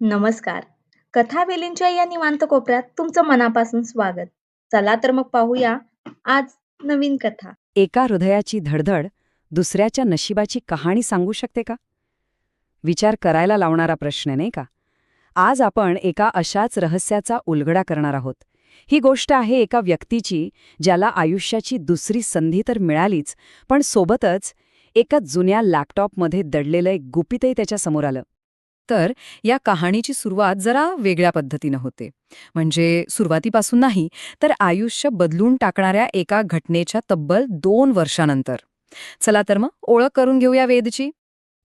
नमस्कार. कथावेलींच्या या निवांत कोपऱ्यात तुमचं मनापासून स्वागत. चला तर मग पाहूया आज नवीन कथा. एका हृदयाची धडधड दुसऱ्याच्या नशिबाची कहाणी सांगू शकते का? विचार करायला लावणारा प्रश्न नाही का? आज आपण एका अशाच रहस्याचा उलगडा करणार आहोत. ही गोष्ट आहे एका व्यक्तीची, ज्याला आयुष्याची दुसरी संधी तर मिळालीच, पण सोबतच एका जुन्या लॅपटॉपमध्ये दडलेलं एक गुपितही त्याच्यासमोर आलं. तर या कहाणीची सुरुवात जरा वेगळ्या पद्धतीनं होते. म्हणजे सुरुवातीपासून नाही, तर आयुष्य बदलून टाकणाऱ्या एका घटनेच्या तब्बल 2 वर्षानंतर. चला तर मग ओळख करून घेऊया वेदची.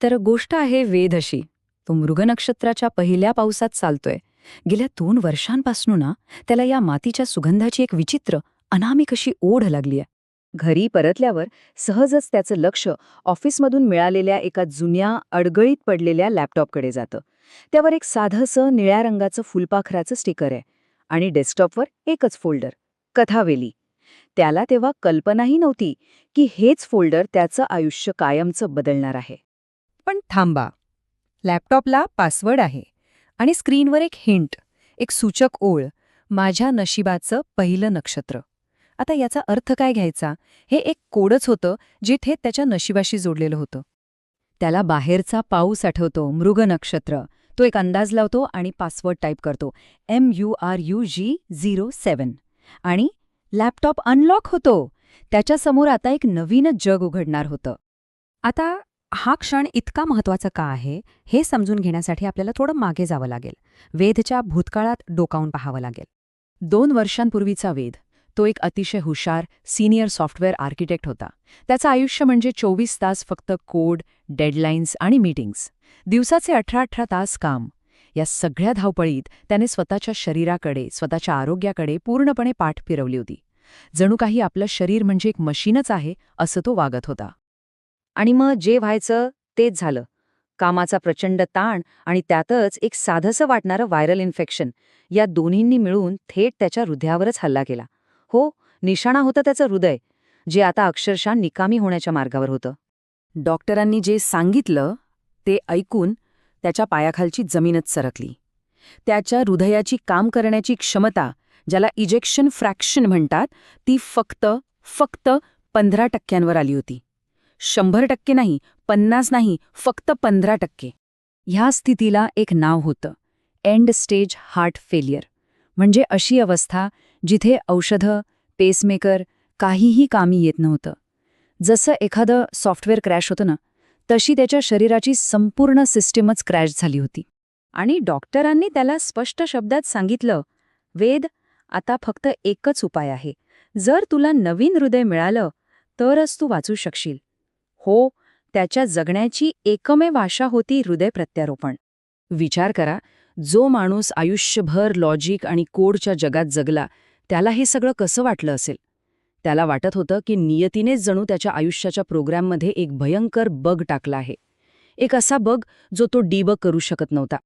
तर गोष्ट आहे वेद अशी. तो मृग नक्षत्राच्या पहिल्या पावसात चालतोय. गेल्या 2 वर्षांपासून ना त्याला या मातीच्या सुगंधाची एक विचित्र, अनामिक अशी ओढ लागलीय. घरी परतल्यावर सहजच त्याचं लक्ष ऑफिसमधून मिळालेल्या एका जुन्या अडगळीत पडलेल्या लॅपटॉपकडे जातं. त्यावर एक साधंसं निळ्या रंगाचं फुलपाखराचं स्टिकर आहे आणि डेस्कटॉपवर एकच फोल्डर, कथावेली. त्याला तेव्हा कल्पनाही नव्हती की हेच फोल्डर त्याचं आयुष्य कायमचं बदलणार आहे. पण थांबा, लॅपटॉपला पासवर्ड आहे आणि स्क्रीनवर एक हिंट, एक सूचक ओळ, माझ्या नशिबाचं पहिलं नक्षत्र. आता याचा अर्थ काय घ्यायचा? हे एक कोडच होतं जे थेट त्याच्या नशिबाशी जोडलेलं होतं. त्याला बाहेरचा पाऊस आठवतो, मृग नक्षत्र. तो एक अंदाज लावतो आणि पासवर्ड टाईप करतो, MURUG07. आणि लॅपटॉप अनलॉक होतो. त्याच्यासमोर आता एक नवीनच जग उघडणार होतं. आता हा क्षण इतका महत्वाचा का आहे हे समजून घेण्यासाठी आपल्याला थोडं मागे जावं लागेल. वेदच्या भूतकाळात डोकावून पाहावं लागेल. 2 वर्षांपूर्वीचा वेद. तो एक अतिशय हुशार सिनियर सॉफ्टवेअर आर्किटेक्ट होता. त्याचं आयुष्य म्हणजे 24 तास फक्त कोड, डेडलाईन्स आणि मीटिंग्स. दिवसाचे 18-18 तास काम. या सगळ्या धावपळीत त्याने स्वतःच्या शरीराकडे, स्वतःच्या आरोग्याकडे पूर्णपणे पाठ फिरवली होती. जणू काही आपलं शरीर म्हणजे एक मशीनच आहे असं तो वागत होता. आणि मग जे व्हायचं तेच झालं. कामाचा प्रचंड ताण आणि त्यातच एक साधंसं वाटणारं व्हायरल इन्फेक्शन, या दोन्हींनी मिळून थेट त्याच्या हृदयावरच हल्ला केला. हो, निशाणा होतं त्याचं हृदय, जे आता अक्षरशः निकामी होण्याच्या मार्गावर होतं. डॉक्टरांनी जे सांगितलं ते ऐकून त्याच्या पायाखालची जमीनच सरकली. त्याच्या हृदयाची काम करण्याची क्षमता, ज्याला इजेक्शन फ्रॅक्शन म्हणतात, ती फक्त 15% आली होती. 100% नाही, 50 नाही, फक्त 15%. ह्या स्थितीला एक नाव होतं, एंड स्टेज हार्ट फेलियर. म्हणजे अशी अवस्था जिथे औषधं, पेसमेकर काहीही कामी येत नव्हतं. जसं एखादं सॉफ्टवेअर क्रॅश होतं ना, तशी त्याच्या शरीराची संपूर्ण सिस्टीमच क्रॅश झाली होती. आणि डॉक्टरांनी त्याला स्पष्ट शब्दात सांगितलं, वेद, आता फक्त एकच उपाय आहे. जर तुला नवीन हृदय मिळालं तरच तू वाचू शकशील. हो, त्याच्या जगण्याची एकमेव आशा होती हृदय प्रत्यारोपण. विचार करा, जो माणूस आयुष्यभर लॉजिक आणि कोडच्या जगात जगला, त्याला हे सगळं कसं वाटलं असेल? त्याला वाटत होतं की नियतीनेच जणू त्याच्या आयुष्याच्या प्रोग्रॅममध्ये एक भयंकर बग टाकला आहे. एक असा बग जो तो डीबग करू शकत नव्हता.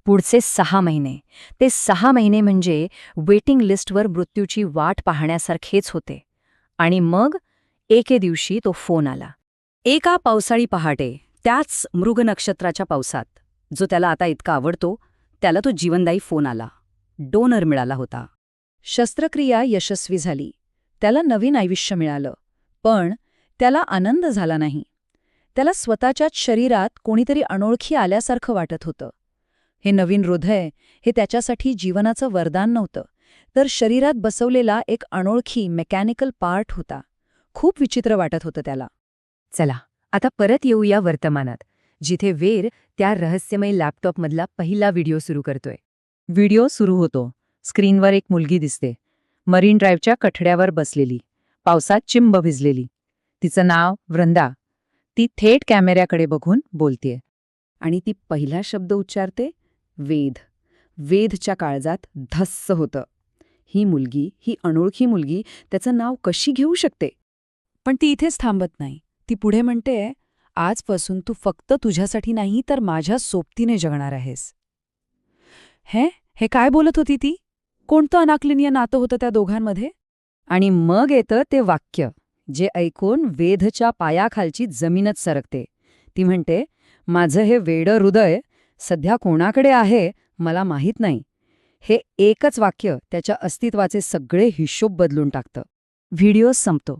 पुढचे 6 महिने, ते 6 महिने म्हणजे वेटिंग लिस्टवर मृत्यूची वाट पाहण्यासारखेच होते. आणि मग एके दिवशी तो फोन आला. एका पावसाळी पहाटे, त्याच मृग नक्षत्राच्या पावसात, जो त्याला आता इतका आवडतो, त्याला तो जीवनदायी फोन आला. डोनर मिळाला होता. शस्त्रक्रिया यशस्वी झाली. त्याला नवीन आयुष्य मिळालं. पण त्याला आनंद झाला नाही. त्याला स्वतःच्याच शरीरात कोणीतरी अनोळखी आल्यासारखं वाटत होतं. हे नवीन हृदय हे त्याच्यासाठी जीवनाचं वरदान नव्हतं, तर शरीरात बसवलेला एक अनोळखी मेकॅनिकल पार्ट होता. खूप विचित्र वाटत होतं त्याला. चला, आता परत येऊया वर्तमानात, जिथे वेद त्या रहस्यमय लॅपटॉपमधला पहिला व्हिडिओ सुरू करतोय. व्हिडिओ सुरू होतो. स्क्रीनवर एक मुलगी दिसते, मरीन ड्राईव्हच्या कठड्यावर बसलेली, पावसात चिंब भिजलेली. तिचं नाव वृंदा. ती थेट कॅमेऱ्याकडे बघून बोलतेय. आणि ती पहिला शब्द उच्चारते, वेद. वेदच्या काळजात धस्स होतं. ही मुलगी, ही अनोळखी मुलगी त्याचं नाव कशी घेऊ शकते? पण ती इथेच थांबत नाही. ती पुढे म्हणते, आजपासून तू फक्त तुझ्यासाठी नाही तर माझ्या सोबतीने जगणार आहेस. हे काय बोलत होती ती? कोणतं अनाकलनीय नातं होतं त्या दोघांमध्ये? आणि मग येतं ते वाक्य, जे ऐकून वेदच्या पायाखालची जमीनच सरकते. ती म्हणते, माझं हे वेडं हृदय सध्या कोणाकडे आहे मला माहीत नाही. हे एकच वाक्य त्याच्या अस्तित्वाचे सगळे हिशोब बदलून टाकतं. व्हिडिओ संपतो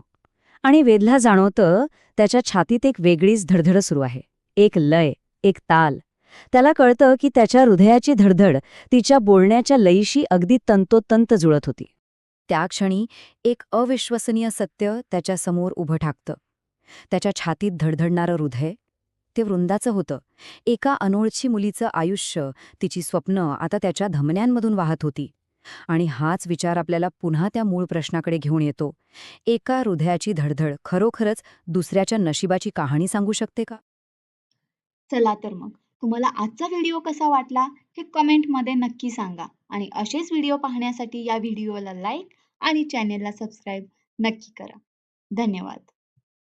आणि वेदला जाणवतं त्याच्या छातीत एक वेगळीच धडधड सुरू आहे. एक लय, एक ताल. त्याला कळतं की त्याच्या हृदयाची धडधड तिच्या बोलण्याच्या लयीशी अगदी तंतोतंत जुळत होती. त्या क्षणी एक अविश्वसनीय सत्य त्याच्यासमोर उभं ठाकतं. त्याच्या छातीत धडधडणारं हृदय ते वृंदाचं होतं. एका अनोळखी मुलीचं आयुष्य, तिची स्वप्न आता त्याच्या धमन्यांमधून वाहत होती. आणि हाच विचार आपल्याला पुन्हा त्या मूळ प्रश्नाकडे घेऊन येतो. एका हृदयाची धडधड खरोखरच दुसऱ्याच्या नशिबाची कहाणी सांगू शकते का? चला तर मग तुम्हाला आजचा व्हिडिओ कसा वाटला हे कमेंटमध्ये नक्की सांगा आणि असेच व्हिडिओ पाहण्यासाठी या व्हिडिओला लाईक आणि चॅनेलला सबस्क्राईब नक्की करा. धन्यवाद.